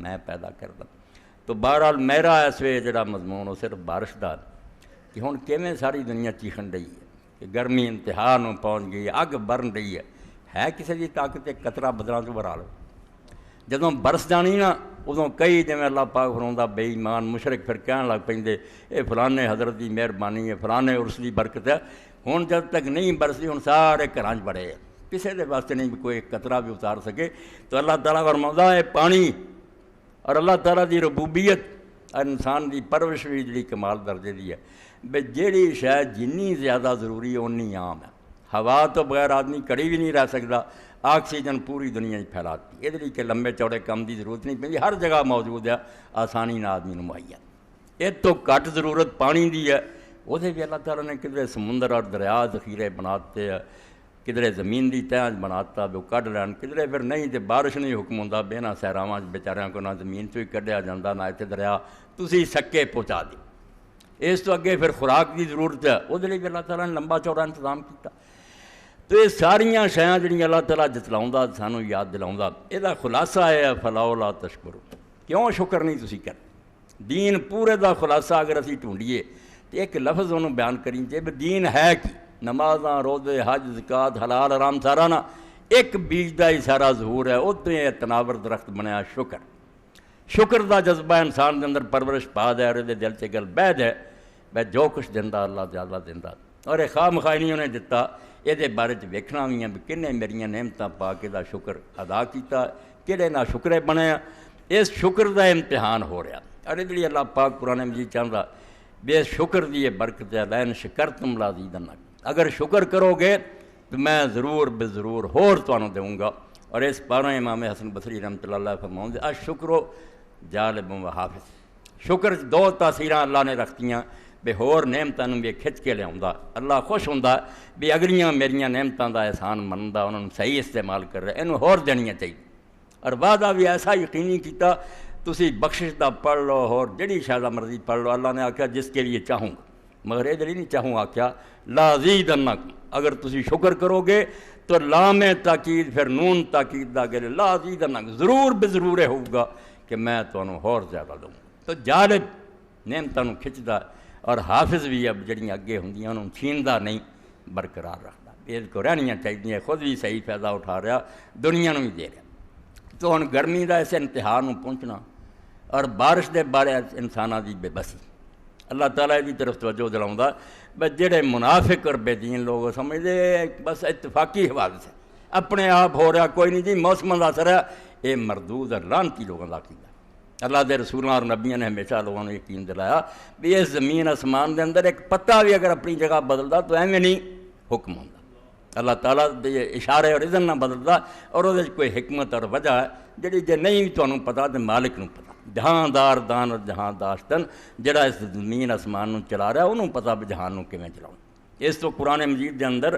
میں پیدا کردا۔ تو بہرحال میرا اس وے جڑا مضمون وہ صرف بارش دا کہ ہن کیویں ساری دنیا چیخن رہی ہے کہ گرمی انتہا نوں پہنچ گئی، اگ برن رہی ہے کسی دی طاقت ایک قطرہ بدلاں چ بھرا لو۔ جدوں برس جانی نا ادوں کئی جویں اللہ پاک فرماوندا بے ایمان مشرک پھر کہن لگ پیندے اے فلانے حضرت دی مہربانی ہے، فلانے عرس دی برکت ہے۔ ہن جد تک نہیں برسی ہن سارے گھراں 'چ بڑے ہیں، کسی دے واسطے نہیں کوئی قطرہ بھی اتار سکے۔ تو اللہ تعالیٰ فرماوندا ہے پانی اور اللہ تعالیٰ دی ربوبیت انسان دی پرورش بھی جڑی کمال درجے دی ہے بے جیڑی شے جنی زیادہ ضروری ہے اونی عام ہے۔ ہوا تو بغیر آدمی کڑی بھی نہیں رہ سکتا، آکسیجن پوری دنیا ہی پھیلاتی ہے، یہ کہ لمبے چوڑے کم دی ضرورت نہیں پی، ہر جگہ موجود ہے، آسانی نہ آدمی مہیا۔ یہ تو گھٹ ضرورت پانی دی ہے، وہ بھی اللہ تعالیٰ نے کدھرے سمندر اور دریا ذخیرے بناتے ہیں، کدھرے زمین دی تہہ بناتا بھی وہ کڈ لین، کدھرے پھر نہیں تو بارش نہیں حکم ہوندا بے نہ سیراواں بیچاریاں کو نہ زمین تو ہی کڈیا جاتا نہ اتنے دریا تسی سکے پہنچا دی۔ اس تو اگے پھر خوراک کی ضرورت ہے، وہ بھی اللہ تعالیٰ نے لمبا چوڑا انتظام کیتا۔ تو یہ ساریاں شیاں جڑیاں اللہ تعالیٰ جتلاؤں سانوں یاد دلاؤں، یہ خلاصہ ہے فلاولا تشکرو، کیوں شکر نہیں تسی کر؟ دین پورے دا خلاصہ اگر اسی ڈھونڈیے تو ایک لفظ انہوں بیان کریں جے دین ہے کی نمازاں روزے حج زکات حلال حرام سارا نا ایک بیج دا ہی سارا ظہور ہے، اتنے یہ تناور درخت بنیا شکر۔ شکر دا جذبہ انسان دے اندر پرورش پا دے اور دل چ گل بہ دے بے جو کچھ دیندا اللہ زیادہ دیندا، اور یہ خواہ مخواہ نہیں انہیں دتا، یہ بارے ویکھنا بھی ہے بھی کنے میریاں نعمتاں پا کے دا شکر ادا کیتا، کہڑے نہ شکرے بنے۔ اس شکر دا امتحان ہو رہا، اور یہ اللہ پاک قرآن مجید چاہتا بھی اس شکر دی برکت ہے، لئن شکرتم لازیدنکم، اگر شکر کرو گے تو میں ضرور بے ضرور ہور تانوں دوں گا۔ اور اس پارہ امام حسن بصری رحمۃ اللہ علیہ فرماؤں الشکر جالب و حافظ، شکر دو تاثیراں اللہ نے رکھتیاں بے ہور نعمتاں بھی کھچ کے لیا، اللہ خوش ہوندا بھی اگلیاں میریاں نعمتاں دا احسان مندا انہوں نے صحیح استعمال کر رہے، انہوں ہور دینیاں چاہیے۔ اور وعدہ بھی ایسا یقینی کیتا تسی بخشش دا پڑھ لو اور جڑی شاید مرضی پڑھ لو، اللہ نے آکھا جس کے لیے چاہوں گا، مگر یہ نہیں چاہوں آکھا لازیدنکم، اگر تسی شکر کرو گے تو لام تاکید پھر نون تاکید دا گلے لازیدنکم، ضرور بے ضرور ہوگا کہ میں تانوں ہور زیادہ دوں۔ تو جالب نعمتاں نوں کھچدا اور حافظ بھی اب جڑیاں اگے ہوندیاں انہوں چھیندا نہیں، برقرار رکھدا، یہ کو رہنیاں چاہیے، خود بھی صحیح فائدہ اٹھا رہا دنیا نوں بھی دے رہا۔ تو ہن گرمی دا اس انتہا نوں پہنچنا اور بارش دے بارے انساناں دی بے بسی، اللہ تعالیٰ دی طرف توجہ دلاؤں بس جڑے منافق اور بے دین لوگ سمجھدے بس اتفاقی حوادث ہے، اپنے آپ ہو رہا کوئی نہیں جی، موسم دا اثر ہے، یہ مردود اور لعنتی لوگوں دا عقیدہ۔ اللہ دے رسولوں اور نبیوں نے ہمیشہ لوگوں نے یقین دلایا بھی اس زمین آسمان دے اندر ایک پتا بھی اگر اپنی جگہ بدلدا تو ایویں نہیں حکم ہوندا، اللہ تعالیٰ دے اشارے اور اذن نہ بدلدا، اور وہ کوئی حکمت اور وجہ ہے جڑی جے نہیں تانوں پتہ تے مالک نوں پتہ، جہاندار دان اور جہاں داشتن جڑا اس زمین آسمان نوں چلا رہا انہوں پتہ بھی جہان نوں کیویں چلاؤں۔ اس تو قرآن مجید دے اندر